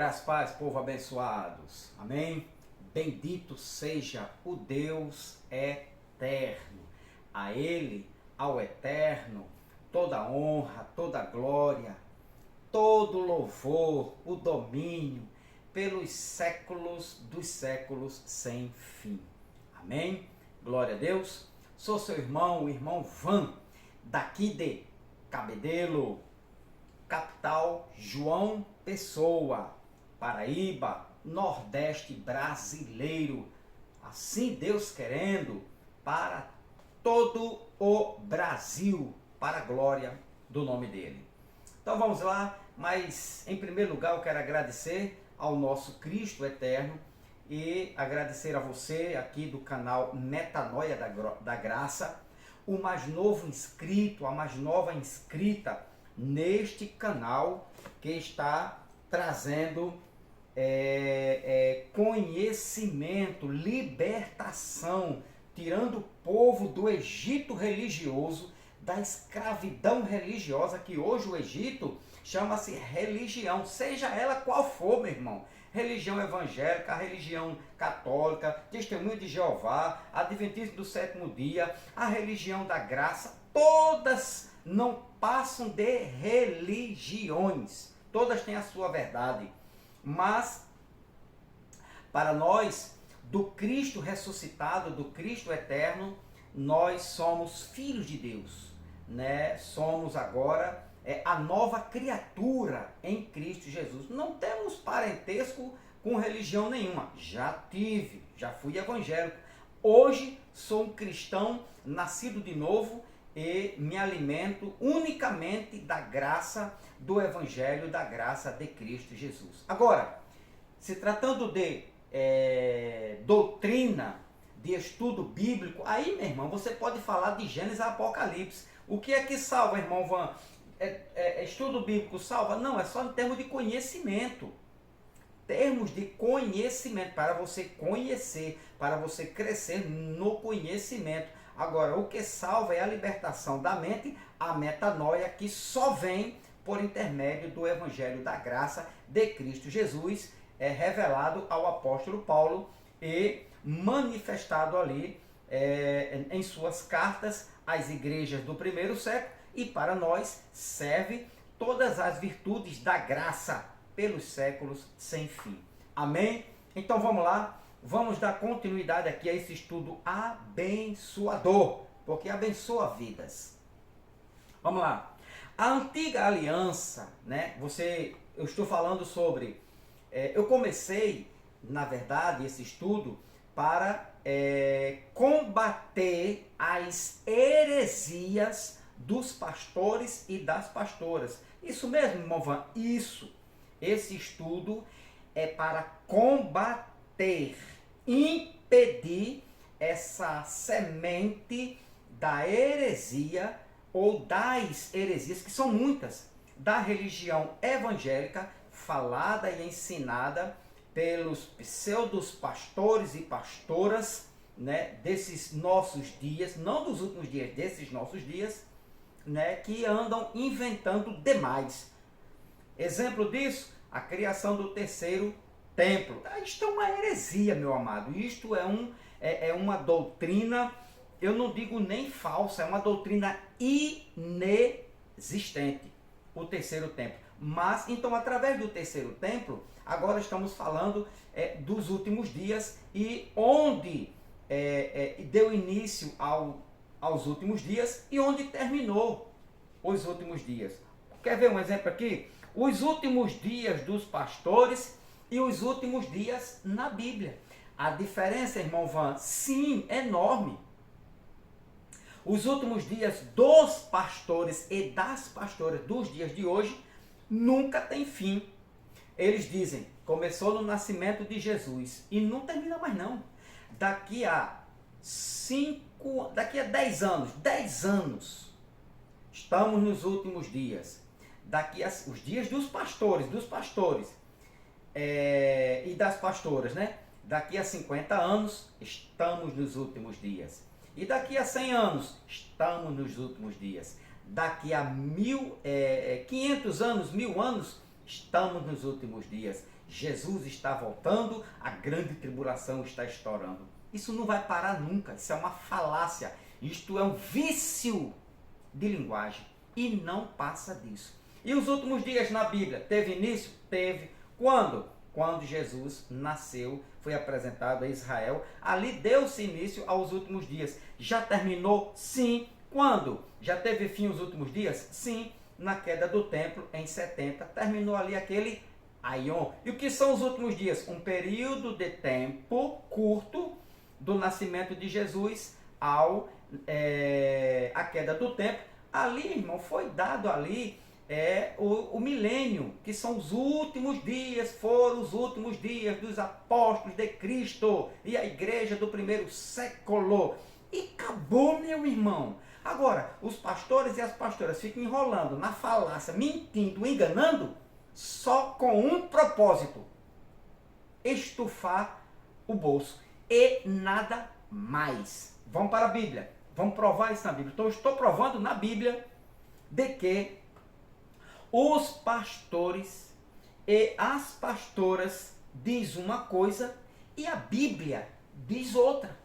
Graças, paz, povo abençoados. Amém? Bendito seja o Deus eterno. A Ele, ao eterno, toda honra, toda glória, todo louvor, o domínio, pelos séculos dos séculos sem fim. Amém? Glória a Deus. Sou seu irmão, o irmão Van, daqui de Cabedelo, capital João Pessoa, Paraíba, Nordeste brasileiro. Assim Deus querendo, para todo o Brasil, para a glória do nome dele. Então vamos lá, mas em primeiro lugar eu quero agradecer ao nosso Cristo eterno e agradecer a você aqui do canal Metanoia da Graça, o mais novo inscrito, a mais nova inscrita neste canal que está trazendo conhecimento, libertação, tirando o povo do Egito religioso, da escravidão religiosa, que hoje o Egito chama-se religião, seja ela qual for, meu irmão. Religião evangélica, religião católica, Testemunho de Jeová, Adventista do Sétimo Dia, a religião da graça, todas não passam de religiões. Todas têm a sua verdade. Mas, para nós, do Cristo ressuscitado, do Cristo eterno, nós somos filhos de Deus, né? Somos agora a nova criatura em Cristo Jesus. Não temos parentesco com religião nenhuma. Já tive, já fui evangélico. Hoje sou um cristão nascido de novo e me alimento unicamente da graça do Evangelho, da graça de Cristo Jesus. Agora, se tratando de doutrina, de estudo bíblico, aí, meu irmão, você pode falar de Gênesis a Apocalipse. O que é que salva, irmão Van? Estudo bíblico salva? Não, é só em termos de conhecimento. Termos de conhecimento, para você conhecer, para você crescer no conhecimento. Agora, o que salva é a libertação da mente, a metanoia, que só vem por intermédio do Evangelho da Graça de Cristo Jesus, revelado ao apóstolo Paulo e manifestado ali em suas cartas às igrejas do primeiro século, e para nós serve todas as virtudes da graça pelos séculos sem fim. Amém? Então vamos lá. Vamos dar continuidade aqui a esse estudo abençoador, porque abençoa vidas. Vamos lá. A antiga aliança, né? Eu estou falando sobre... eu comecei, na verdade, esse estudo para combater as heresias dos pastores e das pastoras. Isso mesmo, irmão Van? Isso. Esse estudo é para combater, impedir essa semente da heresia ou das heresias, que são muitas, da religião evangélica falada e ensinada pelos pseudos pastores e pastoras, né, desses nossos dias, não dos últimos dias, desses nossos dias, né, que andam inventando demais. Exemplo disso, a criação do terceiro templo. Isto é uma heresia, meu amado. Isto é uma doutrina, eu não digo nem falsa, é uma doutrina inexistente, o terceiro templo. Mas, então, através do terceiro templo, agora estamos falando dos últimos dias e onde deu início aos últimos dias e onde terminou os últimos dias. Quer ver um exemplo aqui? Os últimos dias dos pastores e os últimos dias na Bíblia. A diferença, irmão Van, sim, é enorme. Os últimos dias dos pastores e das pastoras dos dias de hoje nunca tem fim. Eles dizem, começou no nascimento de Jesus e não termina mais não. Daqui a 10 anos, estamos nos últimos dias. Daqui a os dias dos pastores e das pastoras, né? Daqui a 50 anos, estamos nos últimos dias. E daqui a 100 anos, estamos nos últimos dias. Daqui a 500 anos, 1000 anos, estamos nos últimos dias. Jesus está voltando, a grande tribulação está estourando. Isso não vai parar nunca, isso é uma falácia, isto é um vício de linguagem e não passa disso. E os últimos dias na Bíblia, teve início? Teve. Quando? Quando Jesus nasceu, foi apresentado a Israel, ali deu-se início aos últimos dias. Já terminou? Sim. Quando? Já teve fim os últimos dias? Sim. Na queda do templo, em 70, terminou ali aquele Aion. E o que são os últimos dias? Um período de tempo curto do nascimento de Jesus a queda do templo. Ali, irmão, foi dado ali o milênio, que são os últimos dias, foram os últimos dias dos apóstolos de Cristo e a igreja do primeiro século. E acabou, meu irmão. Agora, os pastores e as pastoras ficam enrolando na falácia, mentindo, enganando, só com um propósito: estufar o bolso. E nada mais. Vamos para a Bíblia. Vamos provar isso na Bíblia. Então, eu estou provando na Bíblia de que os pastores e as pastoras diz uma coisa e a Bíblia diz outra.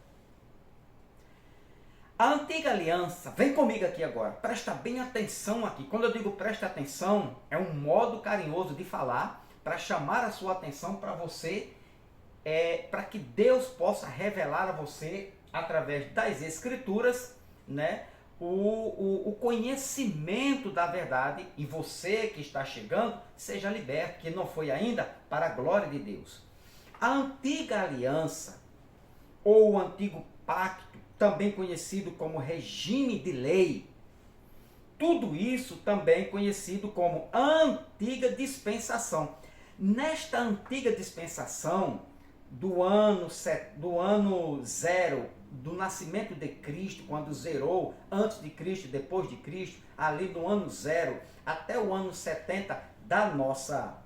A antiga aliança, vem comigo aqui agora, presta bem atenção aqui. Quando eu digo presta atenção, é um modo carinhoso de falar para chamar a sua atenção para você, para que Deus possa revelar a você, através das Escrituras, né, o conhecimento da verdade, e você que está chegando, seja liberto, que não foi ainda, para a glória de Deus. A antiga aliança, ou o antigo pacto, também conhecido como regime de lei, tudo isso também conhecido como antiga dispensação. Nesta antiga dispensação, do ano zero, do nascimento de Cristo, quando zerou, antes de Cristo, depois de Cristo, ali no ano zero, até o ano 70 da nossa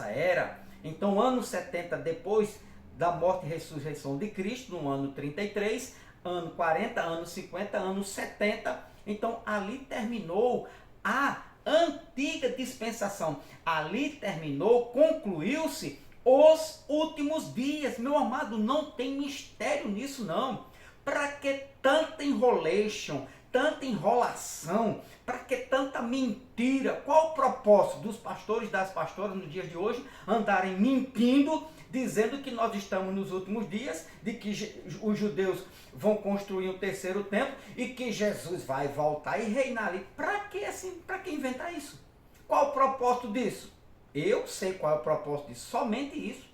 era. Então, ano 70 depois da morte e ressurreição de Cristo, no ano 33, ano 40, ano 50, ano 70. Então, ali terminou a antiga dispensação. Ali terminou, concluiu-se os últimos dias. Meu amado, não tem mistério nisso não. Para que tanta enrolation, tanta enrolação? Para que tanta mentira? Qual o propósito dos pastores e das pastoras nos dias de hoje andarem mentindo, dizendo que nós estamos nos últimos dias, de que os judeus vão construir um terceiro templo e que Jesus vai voltar e reinar ali? Para que assim? Para que inventar isso? Qual o propósito disso? Eu sei qual é o propósito disso, somente isso.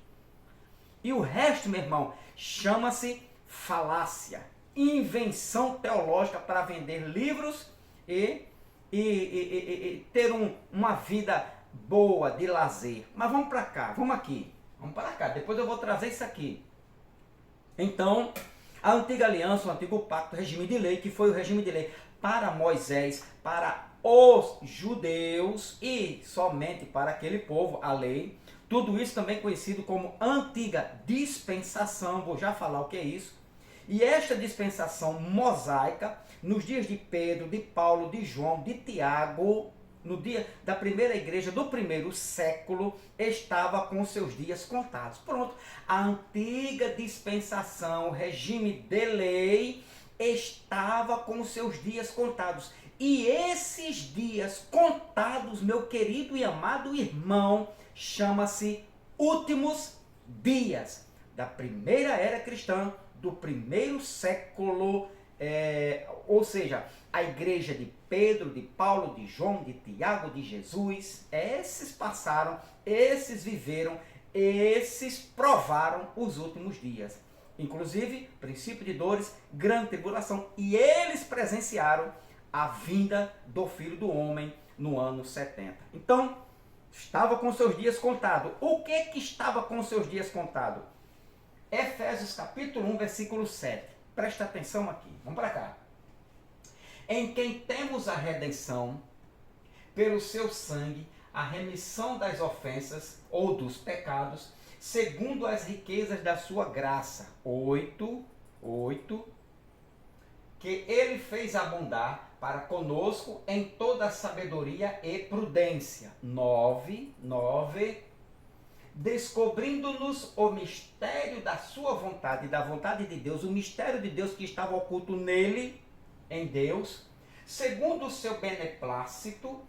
E o resto, meu irmão, chama-se falácia, invenção teológica para vender livros e ter uma vida boa de lazer. Mas vamos para cá, vamos aqui. Vamos para cá, depois eu vou trazer isso aqui. Então, a antiga aliança, o antigo pacto, o regime de lei, que foi o regime de lei para Moisés, para os judeus e somente para aquele povo, a lei. Tudo isso também conhecido como antiga dispensação, vou já falar o que é isso. E esta dispensação mosaica, nos dias de Pedro, de Paulo, de João, de Tiago, no dia da primeira igreja do primeiro século, estava com seus dias contados. Pronto, a antiga dispensação, o regime de lei, estava com seus dias contados. E esses dias contados, meu querido e amado irmão, chama-se últimos dias da primeira era cristã, do primeiro século, ou seja, a igreja de Pedro, de Paulo, de João, de Tiago, de Jesus. Esses passaram, esses viveram, esses provaram os últimos dias. Inclusive, princípio de dores, grande tribulação, e eles presenciaram a vinda do Filho do Homem no ano 70. Então, estava com seus dias contados. O que estava com seus dias contados? Efésios capítulo 1, versículo 7. Presta atenção aqui, vamos para cá. Em quem temos a redenção, pelo seu sangue, a remissão das ofensas ou dos pecados, segundo as riquezas da sua graça. 8, que ele fez abundar para conosco em toda sabedoria e prudência. 9, descobrindo-nos o mistério da sua vontade, da vontade de Deus, o mistério de Deus que estava oculto nele, em Deus, segundo o seu beneplácito,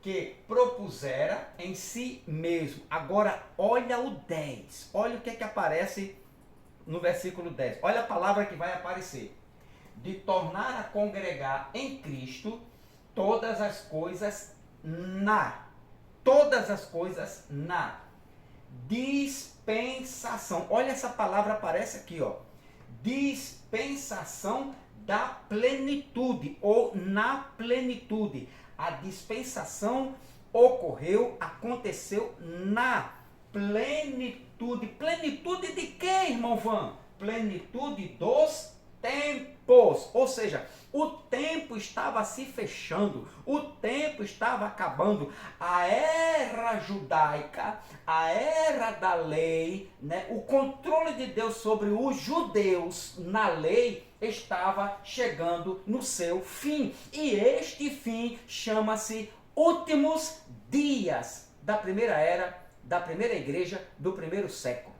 que propusera em si mesmo. Agora, olha o 10. Olha o que é que aparece no versículo 10. Olha a palavra que vai aparecer. De tornar a congregar em Cristo todas as coisas todas as coisas na dispensação. Olha, essa palavra aparece aqui, ó. Dispensação da plenitude, ou na plenitude. A dispensação aconteceu na plenitude. Plenitude de quê, irmão Van? Plenitude dos tempos. Ou seja, o tempo estava se fechando, o tempo estava acabando. A era judaica, a era da lei, né? O controle de Deus sobre os judeus na lei estava chegando no seu fim. E este fim chama-se últimos dias da primeira era, da primeira igreja, do primeiro século.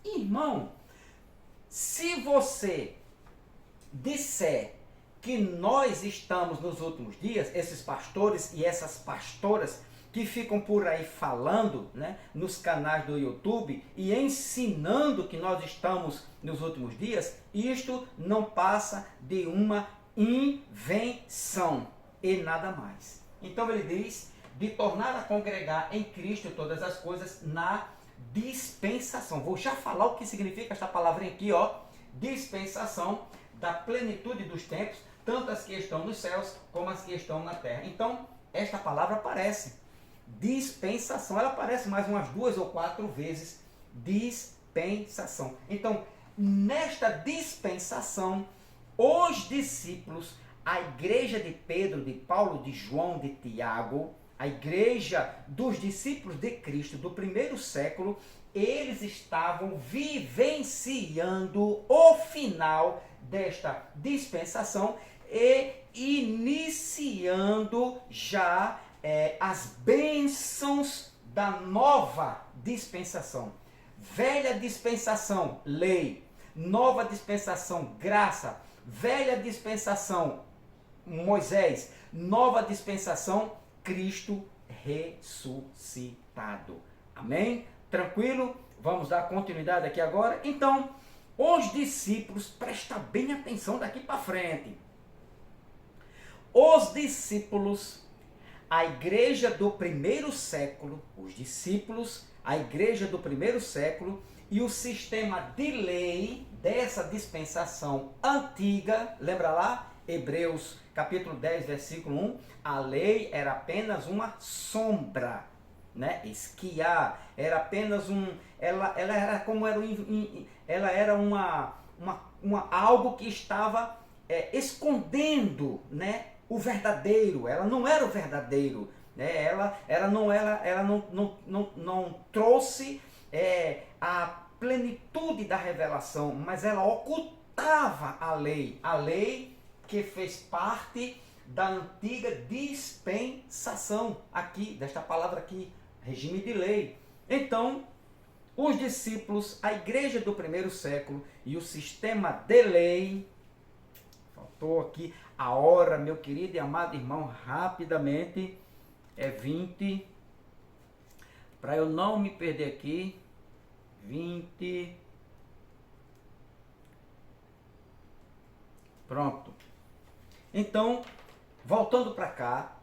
Irmão, se você disser que nós estamos nos últimos dias, esses pastores e essas pastoras que ficam por aí falando, né, nos canais do YouTube e ensinando que nós estamos nos últimos dias, isto não passa de uma invenção e nada mais. Então ele diz de tornar a congregar em Cristo todas as coisas na dispensação. Vou já falar o que significa esta palavrinha aqui, ó, dispensação da plenitude dos tempos, tanto as que estão nos céus como as que estão na terra. Então, esta palavra aparece, dispensação, ela aparece mais umas 2 ou 4 vezes, dispensação. Então, nesta dispensação, os discípulos, a igreja de Pedro, de Paulo, de João, de Tiago, a igreja dos discípulos de Cristo do primeiro século, eles estavam vivenciando o final desta dispensação e iniciando já as bênçãos da nova dispensação. Velha dispensação, lei. Nova dispensação, graça. Velha dispensação, Moisés. Nova dispensação, Cristo ressuscitado. Amém? Tranquilo? Vamos dar continuidade aqui agora. Então, os discípulos, presta bem atenção daqui para frente. Os discípulos, a igreja do primeiro século, os discípulos, a igreja do primeiro século e o sistema de lei dessa dispensação antiga, lembra lá? Hebreus capítulo 10, versículo 1, a lei era apenas uma sombra, né? Esquiar era apenas ela era como ela era algo que estava escondendo, né, o verdadeiro. Ela não era o verdadeiro, né? Ela não trouxe a plenitude da revelação, mas ela ocultava a lei que fez parte da antiga dispensação, aqui, desta palavra aqui, regime de lei. Então, os discípulos, a igreja do primeiro século e o sistema de lei, faltou aqui a hora, meu querido e amado irmão, rapidamente, é 20, para eu não me perder aqui, 20, pronto. Então, voltando para cá,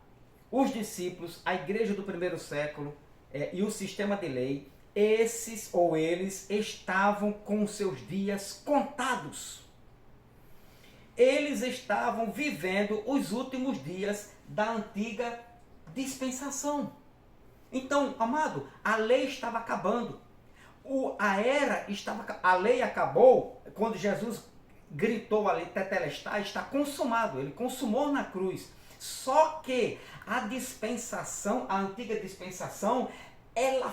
os discípulos, a igreja do primeiro século e o sistema de lei, eles estavam com seus dias contados. Eles estavam vivendo os últimos dias da antiga dispensação. Então, amado, a lei estava acabando. A lei acabou quando Jesus gritou ali, tetelestai, está consumado. Ele consumou na cruz. Só que a dispensação, a antiga dispensação, ela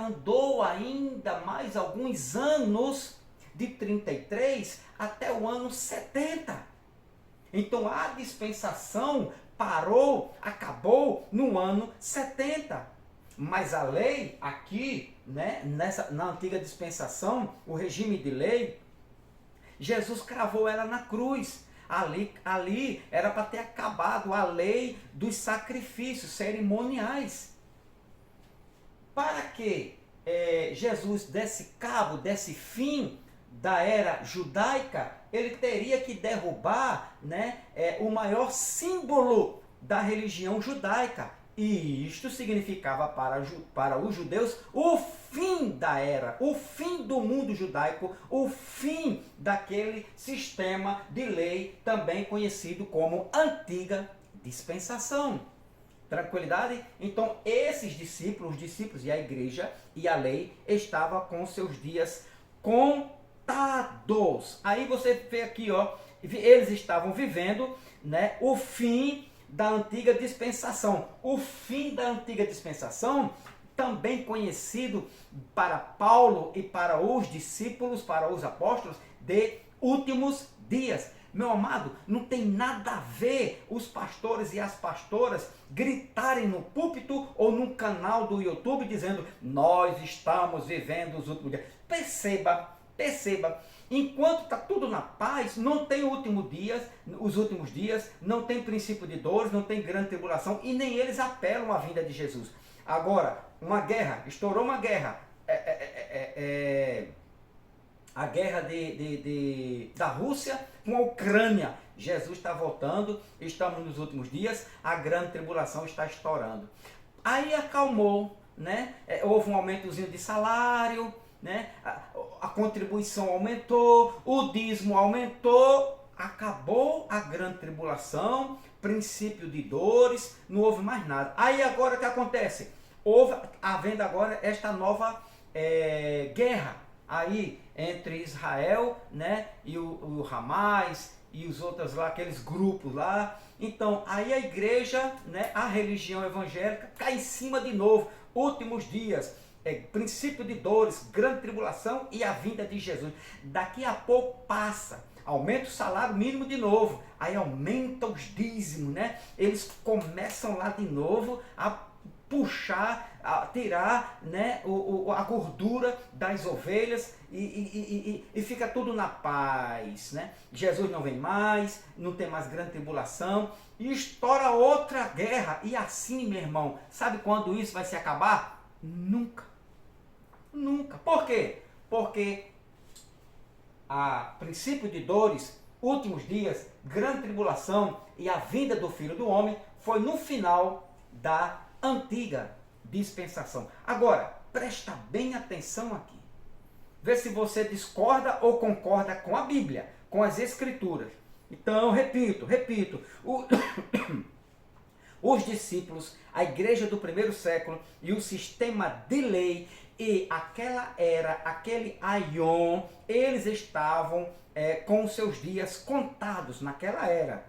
andou ainda mais alguns anos, de 33 até o ano 70. Então a dispensação acabou no ano 70. Mas a lei aqui, né, na antiga dispensação, o regime de lei, Jesus cravou ela na cruz. Ali era para ter acabado a lei dos sacrifícios cerimoniais. Para que Jesus desse cabo, desse fim da era judaica, ele teria que derrubar, né, o maior símbolo da religião judaica. E isto significava para os judeus o fim da era, o fim do mundo judaico, o fim daquele sistema de lei também conhecido como antiga dispensação. Tranquilidade? Então esses discípulos, os discípulos e a igreja e a lei estavam com seus dias contados. Aí você vê aqui, ó, eles estavam vivendo, né, o fim da antiga dispensação. O fim da antiga dispensação, também conhecido para Paulo e para os discípulos, para os apóstolos, de últimos dias. Meu amado, não tem nada a ver os pastores e as pastoras gritarem no púlpito ou no canal do YouTube dizendo: nós estamos vivendo os últimos dias. Perceba, enquanto está tudo na paz, não tem os últimos dias, não tem princípio de dores, não tem grande tribulação, e nem eles apelam à vinda de Jesus. Agora, estourou uma guerra, a guerra da Rússia com a Ucrânia. Jesus está voltando, estamos nos últimos dias, a grande tribulação está estourando. Aí acalmou, né? Houve um aumentozinho de salário, né? A contribuição aumentou, o dízimo aumentou, acabou a grande tribulação, princípio de dores, não houve mais nada. Aí agora o que acontece? Havendo agora esta nova guerra aí entre Israel, né, e o Hamas e os outros lá, aqueles grupos lá. Então aí a igreja, né, a religião evangélica cai em cima de novo. Últimos dias, princípio de dores, grande tribulação e a vinda de Jesus. Daqui a pouco passa, aumenta o salário mínimo de novo, aí aumenta os dízimos, né? Eles começam lá de novo a puxar, a tirar, né, a gordura das ovelhas e fica tudo na paz, né? Jesus não vem mais, não tem mais grande tribulação e estoura outra guerra. E assim, meu irmão, sabe quando isso vai se acabar? Nunca. Nunca. Por quê? Porque a princípio de dores, últimos dias, grande tribulação e a vinda do Filho do Homem foi no final da antiga dispensação. Agora, presta bem atenção aqui. Vê se você discorda ou concorda com a Bíblia, com as Escrituras. Então, repito, os discípulos, a igreja do primeiro século e o sistema de lei e aquela era, aquele aion, eles estavam com os seus dias contados naquela era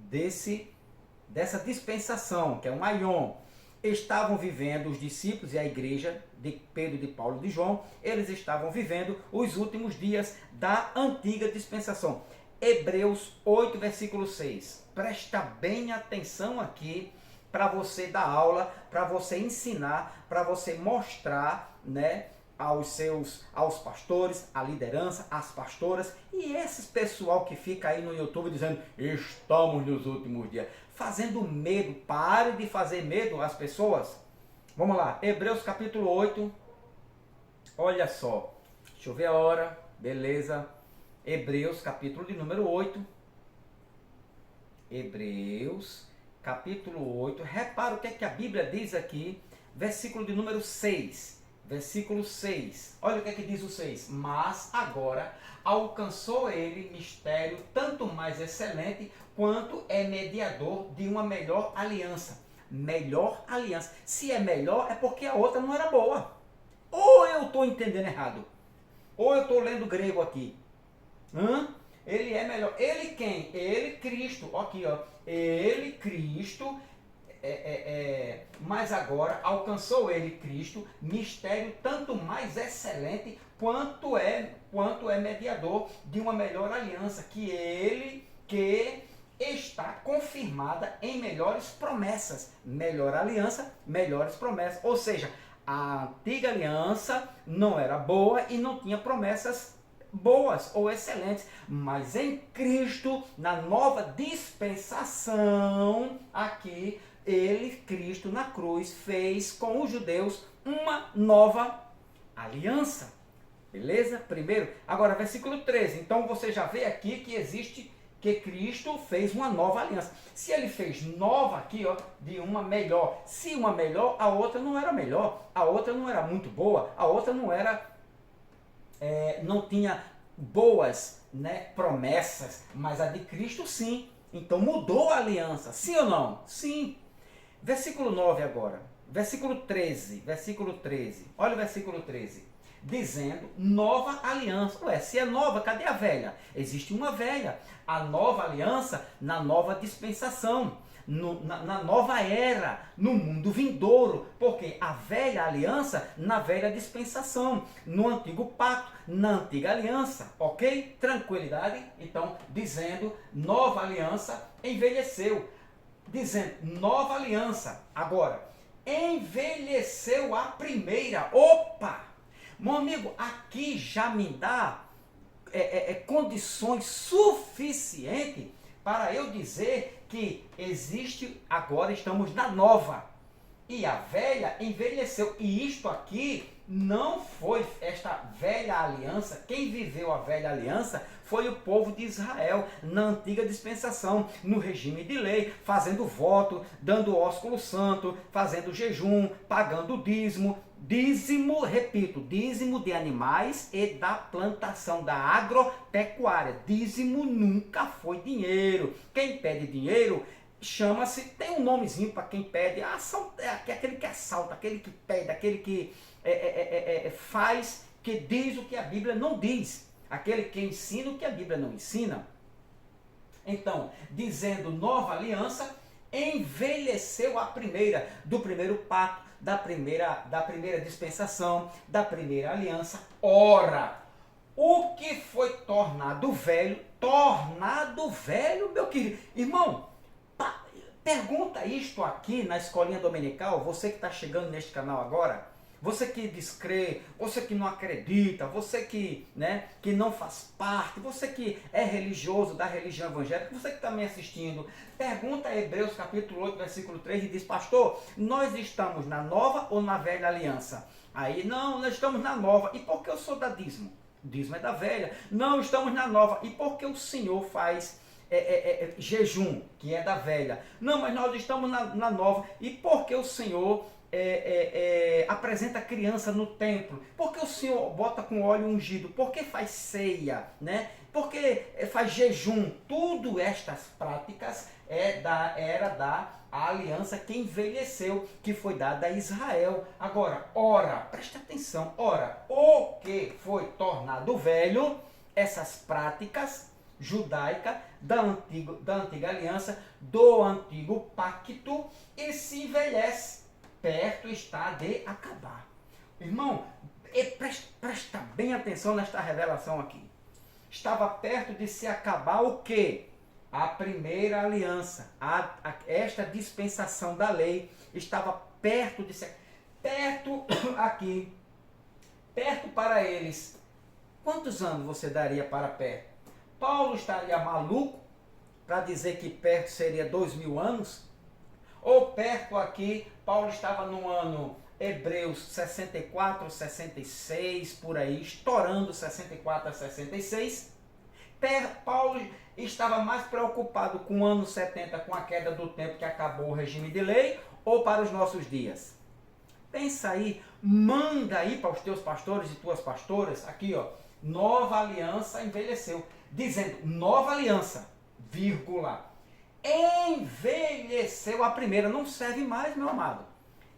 dessa dispensação, que é um aion. Estavam vivendo os discípulos e a igreja de Pedro, de Paulo e de João, eles estavam vivendo os últimos dias da antiga dispensação. Hebreus 8, versículo 6. Presta bem atenção aqui para você dar aula, para você ensinar, para você mostrar, né, aos pastores, à liderança, às pastoras e esses pessoal que fica aí no YouTube dizendo: estamos nos últimos dias, fazendo medo. Pare de fazer medo às pessoas. Vamos lá, Hebreus capítulo 8, olha só, deixa eu ver a hora, beleza, Hebreus capítulo de número 8, Hebreus capítulo 8, repara o que é que a Bíblia diz aqui, versículo de número 6, versículo 6, olha o que é que diz o 6, mas agora alcançou ele mistério tanto mais excelente, quanto é mediador de uma melhor aliança. Melhor aliança. Se é melhor, é porque a outra não era boa. Ou eu estou entendendo errado, ou eu estou lendo grego aqui. Ele é melhor. Ele quem? Ele, Cristo. Aqui, ó. Ele, Cristo. Mas agora alcançou ele, Cristo, mistério tanto mais excelente, quanto é mediador de uma melhor aliança, que ele que está confirmado firmada em melhores promessas. Melhor aliança, melhores promessas. Ou seja, a antiga aliança não era boa e não tinha promessas boas ou excelentes, mas em Cristo, na nova dispensação, aqui, Cristo na cruz, fez com os judeus uma nova aliança. Beleza? Primeiro, agora versículo 13. Então você já vê aqui que Cristo fez uma nova aliança. Se ele fez nova aqui, ó, de uma melhor, se uma melhor, a outra não era melhor, a outra não era muito boa, a outra não era não tinha boas, né, promessas, mas a de Cristo sim. Então mudou a aliança, sim ou não? Sim. Versículo 9 agora, versículo 13, olha o versículo 13, dizendo nova aliança. Ué, se é nova, cadê a velha? Existe uma velha, a nova aliança na nova dispensação, na nova era, no mundo vindouro, porque a velha aliança na velha dispensação, no antigo pacto, na antiga aliança, ok? Tranquilidade? Então, dizendo nova aliança envelheceu, dizendo nova aliança, agora, envelheceu a primeira. Opa! Meu amigo, aqui já me dá condições suficientes para eu dizer que existe, agora estamos na nova, e a velha envelheceu, e isto aqui não foi esta velha aliança. Quem viveu a velha aliança foi o povo de Israel, na antiga dispensação, no regime de lei, fazendo voto, dando ósculo santo, fazendo jejum, pagando dízimo, repito, dízimo de animais e da plantação, da agropecuária. Dízimo nunca foi dinheiro. Quem pede dinheiro chama-se, tem um nomezinho para quem pede, aquele que assalta, aquele que pede, aquele que faz, que diz o que a Bíblia não diz, aquele que ensina o que a Bíblia não ensina. Então, dizendo nova aliança, envelheceu a primeira, do primeiro pacto, da primeira dispensação, da primeira aliança. Ora, o que foi tornado velho, meu querido irmão, pergunta isto aqui na escolinha dominical, você que está chegando neste canal agora, você que descrê, você que não acredita, você que não faz parte, você que é religioso da religião evangélica, você que está me assistindo, pergunta Hebreus capítulo 8, versículo 3 e diz, pastor, nós estamos na nova ou na velha aliança? Aí, não, nós estamos na nova. E por que eu sou da dízimo? Dízimo é da velha. Não, estamos na nova. E por que o Senhor faz jejum, que é da velha? Não, mas nós estamos na nova. E por que o Senhor apresenta a criança no templo? Por que o Senhor bota com óleo ungido? Por que faz ceia, né? Por que faz jejum? Tudo estas práticas era da aliança que envelheceu, que foi dada a Israel. Agora, ora, preste atenção, ora, o que foi tornado velho, essas práticas judaicas da antiga aliança, do antigo pacto, e se envelhece, perto está de acabar. Irmão, presta bem atenção nesta revelação aqui. Estava perto de se acabar o quê? A primeira aliança, esta dispensação da lei estava perto de se... Perto aqui, perto para eles. Quantos anos você daria para perto? Paulo estaria maluco para dizer que perto seria 2000 anos? Ou perto aqui, Paulo estava no ano Hebreus 64, 66, por aí, estourando 64 a 66. Paulo estava mais preocupado com o ano 70, com a queda do tempo que acabou o regime de lei, ou para os nossos dias? Pensa aí, manda aí para os teus pastores e tuas pastoras, aqui ó, nova aliança envelheceu, dizendo nova aliança, vírgula, envelheceu a primeira. Não serve mais, meu amado.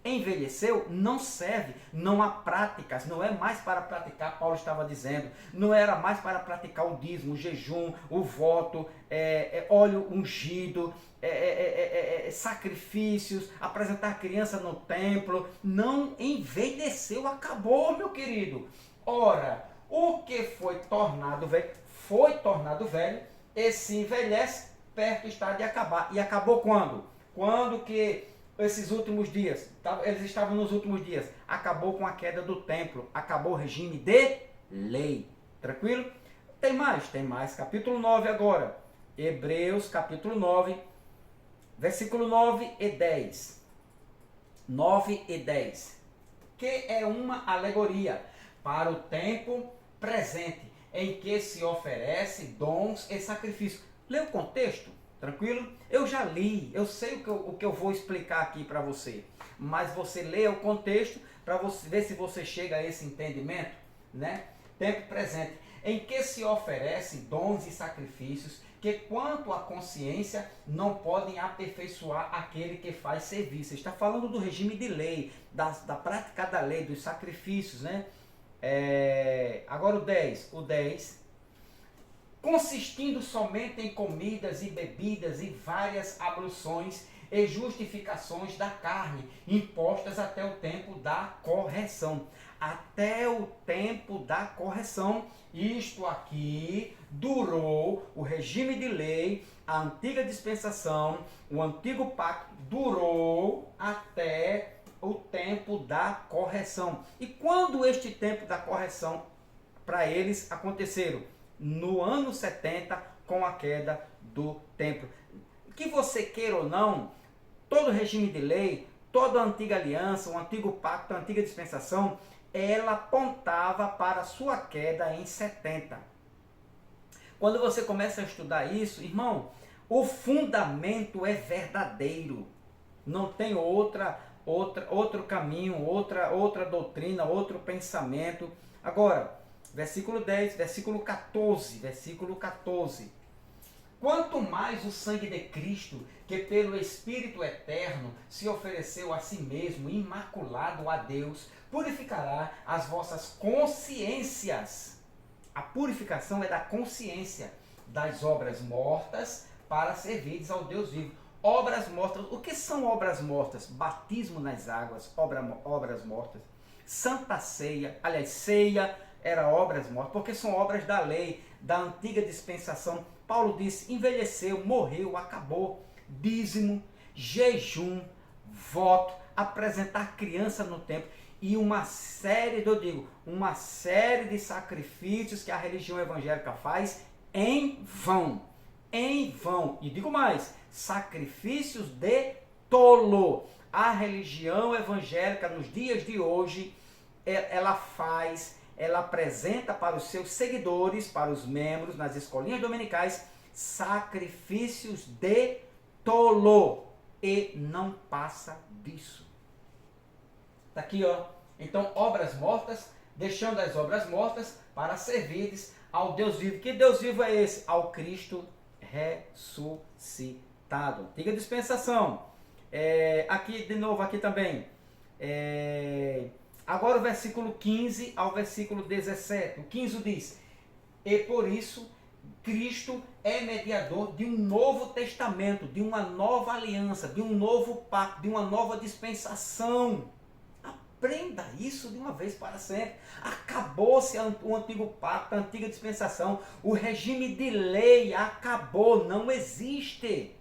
Envelheceu, não serve, não há práticas, não é mais para praticar, Paulo estava dizendo, não era mais para praticar o dízimo, o jejum, o voto, óleo ungido, sacrifícios, apresentar criança no templo. Não envelheceu, acabou, meu querido. Ora, o que foi tornado velho, e se envelhece, perto está de acabar. E acabou quando? Quando que esses últimos dias, eles estavam nos últimos dias, acabou com a queda do templo, acabou o regime de lei. Tranquilo? Tem mais. Capítulo 9 agora. Hebreus, capítulo 9, versículo 9 e 10. 9 e 10. Que é uma alegoria para o tempo presente, em que se oferece dons e sacrifícios. Lê o contexto, tranquilo? Eu já li, eu sei o que eu vou explicar aqui para você, mas você lê o contexto para você ver se você chega a esse entendimento, né? Tempo presente, em que se oferecem dons e sacrifícios que, quanto à consciência, não podem aperfeiçoar aquele que faz serviço. Está falando do regime de lei, da prática da lei, dos sacrifícios, né? Agora o 10. Consistindo somente em comidas e bebidas e várias abluções e justificações da carne, impostas até o tempo da correção. Até o tempo da correção, isto aqui durou, o regime de lei, a antiga dispensação, o antigo pacto durou até o tempo da correção. E quando este tempo da correção para eles aconteceram? No ano 70, com a queda do templo. Que você queira ou não, todo regime de lei, toda a antiga aliança, o antigo pacto, a antiga dispensação, ela apontava para a sua queda em 70. Quando você começa a estudar isso, irmão, o fundamento é verdadeiro. Não tem outro caminho, outra doutrina, outro pensamento. Agora, versículo 10, versículo 14. Quanto mais o sangue de Cristo, que pelo Espírito Eterno se ofereceu a si mesmo, imaculado a Deus, purificará as vossas consciências. A purificação é da consciência das obras mortas para servirdes ao Deus vivo. Obras mortas. O que são obras mortas? Batismo nas águas, obras mortas. Santa ceia, aliás, ceia era obras mortas, porque são obras da lei, da antiga dispensação. Paulo disse, envelheceu, morreu, acabou. Dízimo, jejum, voto, apresentar criança no templo e uma série de sacrifícios que a religião evangélica faz em vão. Em vão. E digo mais, sacrifícios de tolo. A religião evangélica nos dias de hoje, ela apresenta para os seus seguidores, para os membros, nas escolinhas dominicais, sacrifícios de tolo. E não passa disso. Está aqui, ó. Então, obras mortas, deixando as obras mortas para servires ao Deus vivo. Que Deus vivo é esse? Ao Cristo ressuscitado. Antiga dispensação. Aqui, de novo, aqui também. Agora o versículo 15 ao versículo 17. O 15 diz, e por isso Cristo é mediador de um novo testamento, de uma nova aliança, de um novo pacto, de uma nova dispensação. Aprenda isso de uma vez para sempre. Acabou-se o antigo pacto, a antiga dispensação. O regime de lei acabou, não existe.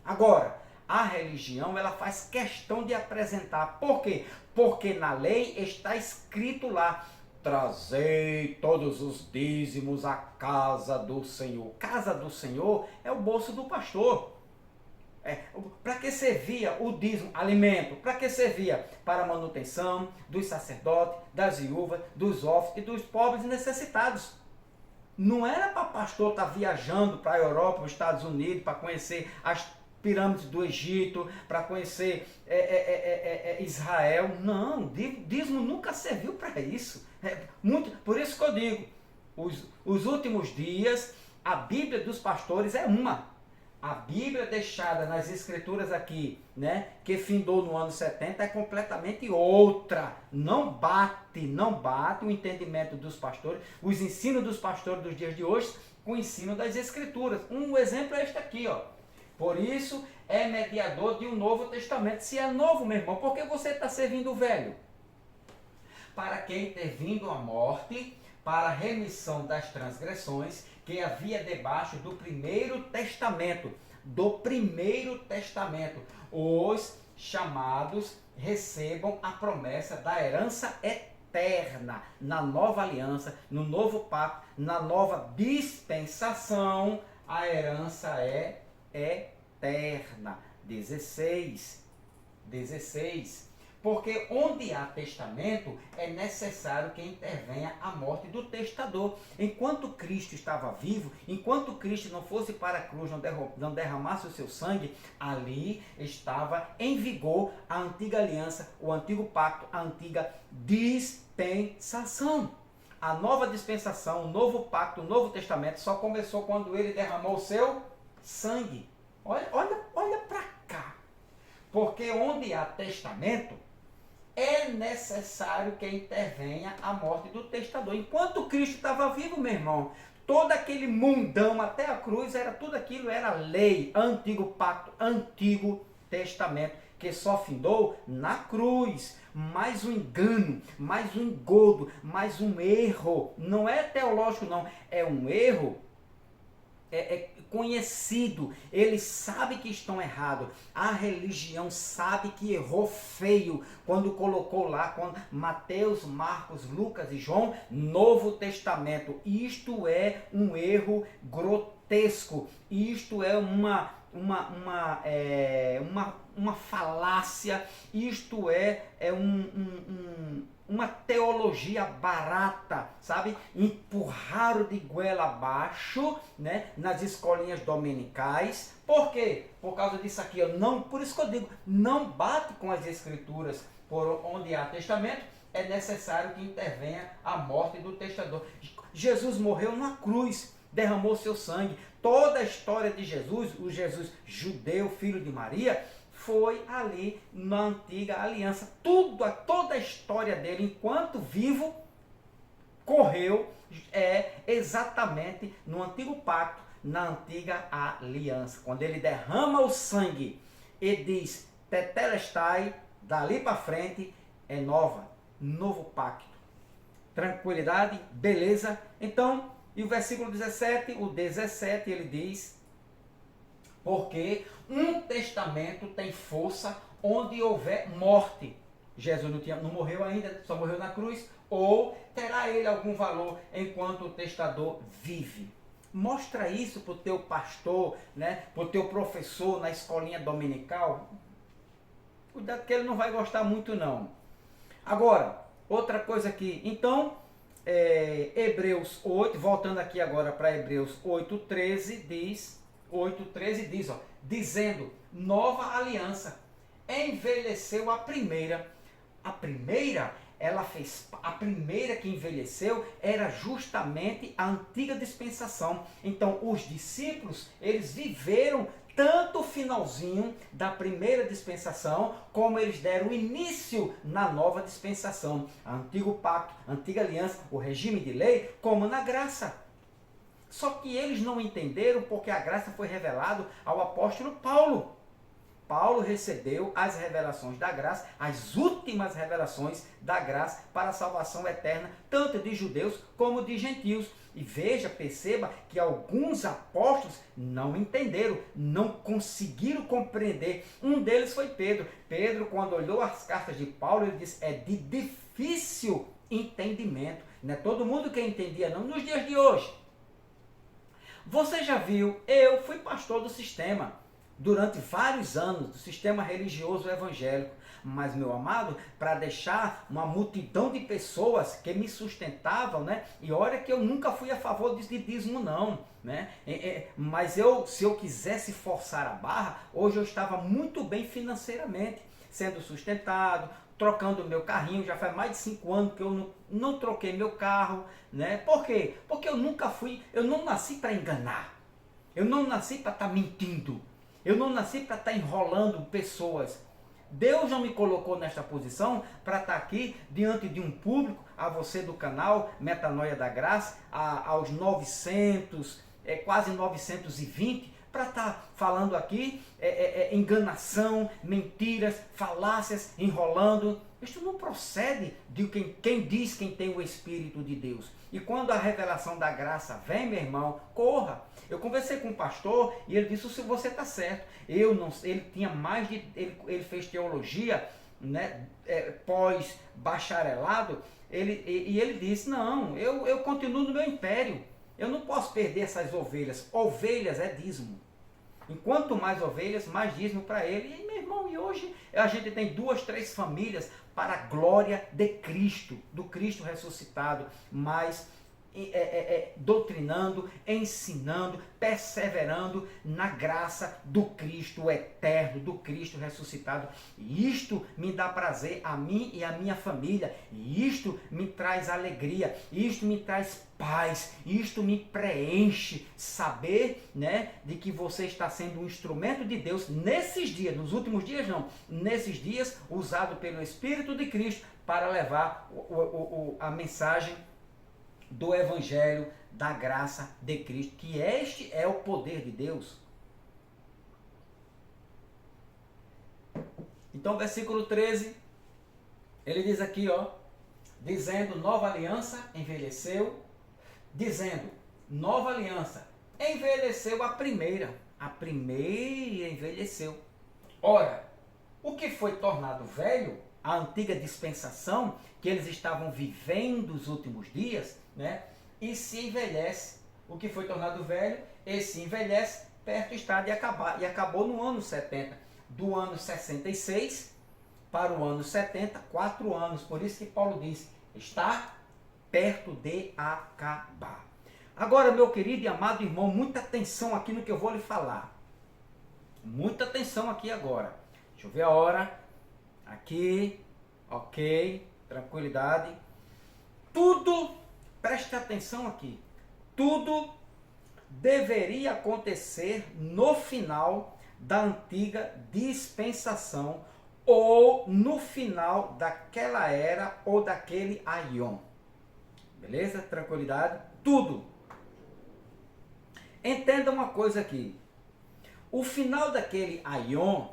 Agora, a religião, ela faz questão de apresentar. Por quê? Porque na lei está escrito lá, trazei todos os dízimos à casa do Senhor. Casa do Senhor é o bolso do pastor. Para que servia o dízimo? Alimento. Para que servia? Para a manutenção dos sacerdotes, das viúvas, dos órfãos e dos pobres e necessitados. Não era para pastor estar viajando para a Europa, para os Estados Unidos, para conhecer as pirâmides do Egito, para conhecer Israel. Não, dízimo nunca serviu para isso. Por isso que eu digo, os últimos dias, a Bíblia dos pastores é uma. A Bíblia deixada nas escrituras aqui, né, que findou no ano 70, é completamente outra. Não bate o entendimento dos pastores, os ensinos dos pastores dos dias de hoje, com o ensino das escrituras. Um exemplo é este aqui, ó. Por isso é mediador de um novo testamento. Se é novo, meu irmão, por que você está servindo o velho? Para que, intervindo a morte, para a remissão das transgressões, que havia debaixo do primeiro testamento, os chamados recebam a promessa da herança eterna na nova aliança, no novo pacto, na nova dispensação. A herança é eterna. 16. Porque onde há testamento, é necessário que intervenha a morte do testador. Enquanto Cristo estava vivo, enquanto Cristo não fosse para a cruz, não derramasse o seu sangue, ali estava em vigor a antiga aliança, o antigo pacto, a antiga dispensação. A nova dispensação, o novo pacto, o novo testamento só começou quando ele derramou o seu sangue. Olha para cá. Porque onde há testamento, é necessário que intervenha a morte do testador. Enquanto Cristo estava vivo, meu irmão, todo aquele mundão até a cruz, tudo aquilo era lei, antigo pacto, antigo testamento, que só findou na cruz. Mais um engano, mais um engodo, mais um erro. Não é teológico, não. É um erro conhecido. Eles sabem que estão errados. A religião sabe que errou feio quando colocou lá, quando Mateus, Marcos, Lucas e João, Novo Testamento. Isto é um erro grotesco. Isto é uma falácia. Isto é uma teologia barata, sabe? Empurraram de goela abaixo, né? Nas escolinhas dominicais. Por quê? Por causa disso aqui. Por isso que eu digo, não bate com as escrituras. Por onde há testamento, é necessário que intervenha a morte do testador. Jesus morreu na cruz, derramou seu sangue. Toda a história de Jesus, o Jesus judeu, filho de Maria, foi ali na antiga aliança. Toda a história dele, enquanto vivo, correu exatamente no antigo pacto, na antiga aliança. Quando ele derrama o sangue e diz, tetelestai, dali para frente, é novo pacto. Tranquilidade, beleza? Então, e o versículo 17, ele diz, porque um testamento tem força onde houver morte. Jesus não morreu ainda, só morreu na cruz, ou terá ele algum valor enquanto o testador vive? Mostra isso para o teu pastor, né? Para o teu professor na escolinha dominical. Cuidado que ele não vai gostar muito não. Agora, outra coisa aqui. Então, Hebreus 8, voltando aqui agora para Hebreus 8,13 diz, dizendo, nova aliança, envelheceu a primeira. A primeira que envelheceu era justamente a antiga dispensação. Então, os discípulos, eles viveram tanto o finalzinho da primeira dispensação, como eles deram início na nova dispensação. Antigo pacto, antiga aliança, o regime de lei, como na graça. Só que eles não entenderam porque a graça foi revelada ao apóstolo Paulo. Paulo recebeu as revelações da graça, as últimas revelações da graça para a salvação eterna, tanto de judeus como de gentios. E perceba que alguns apóstolos não entenderam, não conseguiram compreender. Um deles foi Pedro. Pedro, quando olhou as cartas de Paulo, ele disse, é de difícil entendimento. Não é todo mundo que entendia, não, nos dias de hoje. Você já viu, eu fui pastor do sistema durante vários anos, do sistema religioso evangélico. Mas, meu amado, para deixar uma multidão de pessoas que me sustentavam, né? E olha que eu nunca fui a favor de dízimo, não, né? Mas se eu quisesse forçar a barra, hoje eu estava muito bem financeiramente, sendo sustentado, trocando meu carrinho. Já faz mais de 5 anos que eu não troquei meu carro, né? Por quê? Porque eu não nasci para enganar. Eu não nasci para estar mentindo. Eu não nasci para estar enrolando pessoas. Deus não me colocou nesta posição para estar aqui diante de um público, a você do canal Metanoia da Graça, aos 900, quase 920 para estar falando aqui enganação, mentiras, falácias, enrolando. Isto não procede de quem diz quem tem o Espírito de Deus. E quando a revelação da graça vem, meu irmão, corra. Eu conversei com um pastor e ele disse: se você está certo. Ele tinha mais de. Ele fez teologia, né, pós-bacharelado. Ele disse: não, eu continuo no meu império. Eu não posso perder essas ovelhas. Ovelhas é dízimo. Enquanto mais ovelhas, mais dízimo para ele. E, meu irmão, e hoje a gente tem 2, 3 famílias para a glória de Cristo, do Cristo ressuscitado, mas doutrinando, ensinando, perseverando na graça do Cristo eterno, do Cristo ressuscitado. E isto me dá prazer a mim e a minha família. E isto me traz alegria, isto me traz paz, isto me preenche, saber, né, de que você está sendo um instrumento de Deus nesses dias, nos últimos dias não, nesses dias, usado pelo Espírito de Cristo para levar a mensagem do Evangelho da graça de Cristo, que este é o poder de Deus. Então, versículo 13, ele diz aqui, dizendo: nova aliança envelheceu, dizendo, nova aliança envelheceu a primeira envelheceu. Ora, o que foi tornado velho, a antiga dispensação que eles estavam vivendo os últimos dias, né? E se envelhece. O que foi tornado velho, esse envelhece, perto está de acabar. E acabou no ano 70. Do ano 66 para o ano 70, 4 anos. Por isso que Paulo diz: está perto de acabar. Agora, meu querido e amado irmão, muita atenção aqui no que eu vou lhe falar. Muita atenção aqui agora. Deixa eu ver a hora. Aqui, ok, tranquilidade. Tudo, preste atenção aqui, tudo deveria acontecer no final da antiga dispensação ou no final daquela era ou daquele aion. Beleza? Tranquilidade? Tudo. Entenda uma coisa aqui. O final daquele aion,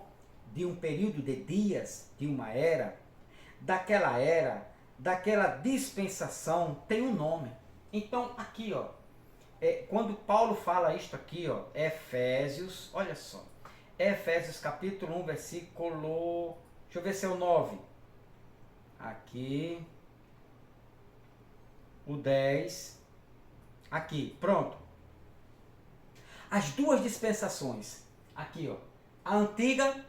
de um período de dias, de uma era, daquela dispensação, tem um nome. Então, aqui, quando Paulo fala isto aqui, Efésios, olha só, Efésios capítulo 1, versículo, deixa eu ver se é o 9. Aqui, o 10, aqui, pronto. As duas dispensações, aqui, a antiga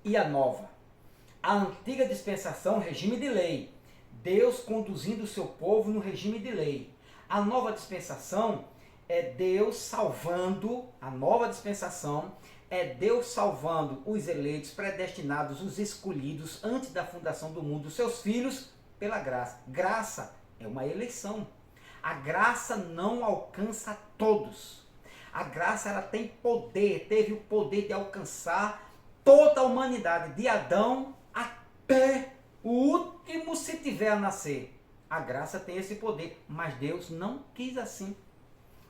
e a nova. A antiga dispensação, regime de lei. Deus conduzindo o seu povo no regime de lei. A nova dispensação é Deus salvando, a nova dispensação é Deus salvando os eleitos, predestinados, os escolhidos antes da fundação do mundo, os seus filhos, pela graça. Graça é uma eleição. A graça não alcança todos. A graça, ela tem poder, teve o poder de alcançar toda a humanidade, de Adão até o último se tiver a nascer. A graça tem esse poder, mas Deus não quis assim.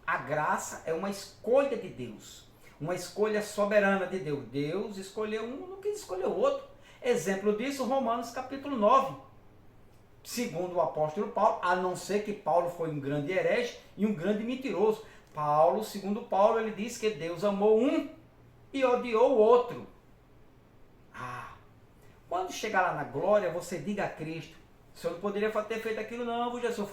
A graça é uma escolha de Deus, uma escolha soberana de Deus. Deus escolheu um, não quis escolher o outro. Exemplo disso, Romanos capítulo 9. Segundo o apóstolo Paulo, a não ser que Paulo foi um grande herege e um grande mentiroso. Segundo Paulo, ele diz que Deus amou um e odiou o outro. Quando chegar lá na glória, você diga a Cristo: o Senhor não poderia ter feito aquilo não, Jesus.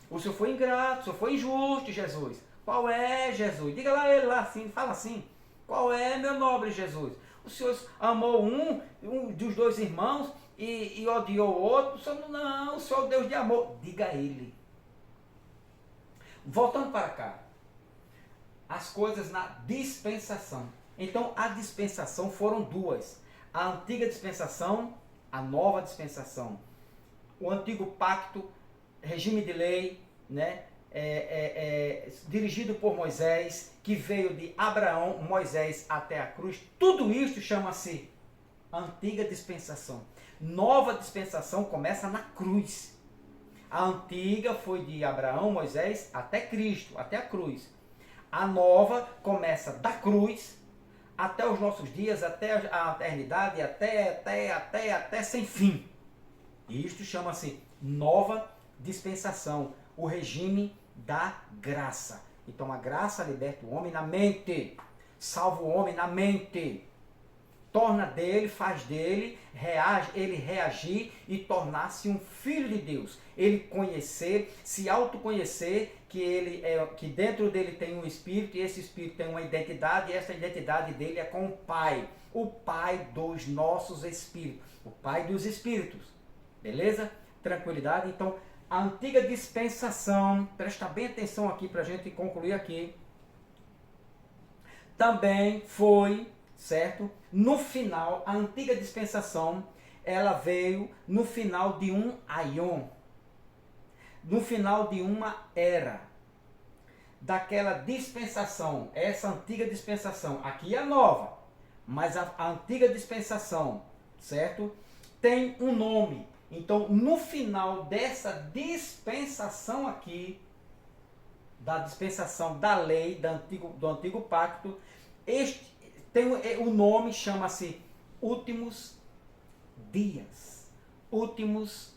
O Senhor foi ingrato, o Senhor foi injusto, Jesus. Qual é, Jesus? Diga lá ele lá assim, fala assim: qual é, meu nobre Jesus? O Senhor amou um dos dois irmãos e odiou o outro? O Senhor não, o Senhor é Deus de amor. Diga a ele. Voltando para cá. As coisas na dispensação. Então, a dispensação foram duas. A antiga dispensação, a nova dispensação. O antigo pacto, regime de lei, né? Dirigido por Moisés, que veio de Abraão, Moisés até a cruz. Tudo isso chama-se antiga dispensação. Nova dispensação começa na cruz. A antiga foi de Abraão, Moisés até Cristo, até a cruz. A nova começa da cruz até os nossos dias, até a eternidade, até sem fim. E isto chama-se nova dispensação, o regime da graça. Então a graça liberta o homem na mente, salva o homem na mente, torna dele, faz dele, ele reagir e tornar-se um filho de Deus. Ele conhecer, se autoconhecer que dentro dele tem um espírito, e esse espírito tem uma identidade, e essa identidade dele é com o Pai. O Pai dos nossos espíritos, o Pai dos espíritos. Beleza? Tranquilidade? Então, a antiga dispensação, presta bem atenção aqui para a gente concluir aqui, também foi, certo? No final, a antiga dispensação, ela veio no final de um aion, no final de uma era, daquela dispensação, essa antiga dispensação, aqui é a nova, mas a antiga dispensação, certo? Tem um nome. Então, no final dessa dispensação aqui, da dispensação da lei, do antigo pacto, o nome chama-se últimos dias. Últimos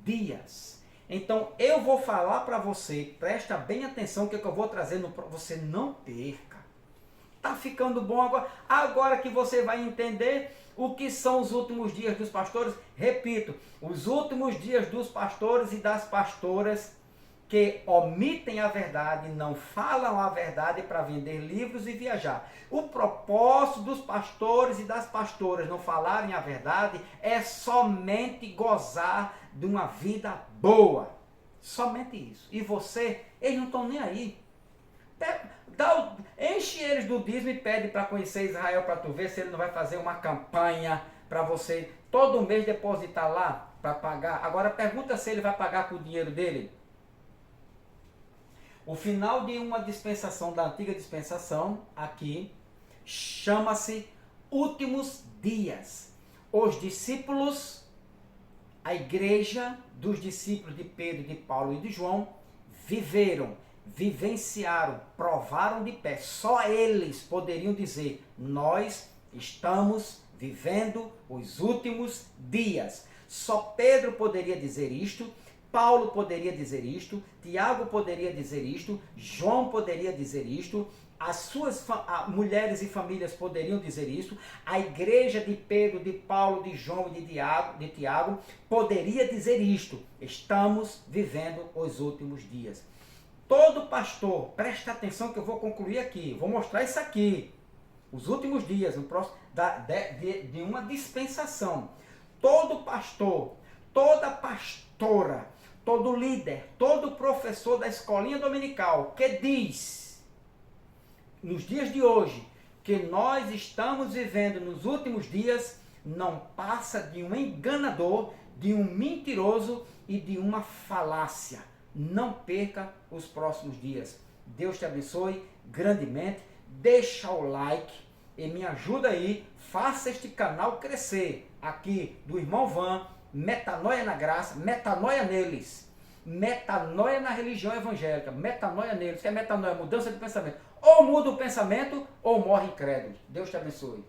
dias. Então, eu vou falar para você, presta bem atenção que eu vou trazer, você não perca. Tá ficando bom agora? Agora que você vai entender o que são os últimos dias dos pastores, repito, os últimos dias dos pastores e das pastoras que omitem a verdade, não falam a verdade para vender livros e viajar. O propósito dos pastores e das pastoras não falarem a verdade é somente gozar de uma vida boa. Somente isso. E você, eles não estão nem aí. Enche eles do dízimo e pede para conhecer Israel para tu ver se ele não vai fazer uma campanha para você todo mês depositar lá para pagar. Agora pergunta se ele vai pagar com o dinheiro dele. O final de uma dispensação, da antiga dispensação, aqui, chama-se últimos dias. Os discípulos, a igreja dos discípulos de Pedro, de Paulo e de João, vivenciaram, provaram de pé. Só eles poderiam dizer, nós estamos vivendo os últimos dias. Só Pedro poderia dizer isto, Paulo poderia dizer isto, Tiago poderia dizer isto, João poderia dizer isto, as suas mulheres e famílias poderiam dizer isso, a igreja de Pedro, de Paulo, de João e de Tiago poderia dizer isto. Estamos vivendo os últimos dias. Todo pastor, presta atenção que eu vou concluir aqui, vou mostrar isso aqui, os últimos dias, no próximo, de uma dispensação. Todo pastor, toda pastora, todo líder, todo professor da escolinha dominical que diz, nos dias de hoje, que nós estamos vivendo nos últimos dias, não passa de um enganador, de um mentiroso e de uma falácia. Não perca os próximos dias. Deus te abençoe grandemente. Deixa o like e me ajuda aí. Faça este canal crescer. Aqui do Irmão Van, metanoia na graça, metanoia neles. Metanoia na religião evangélica, metanoia neles. Que é metanoia? Mudança de pensamento. Ou muda o pensamento ou morre incrédulo. Deus te abençoe.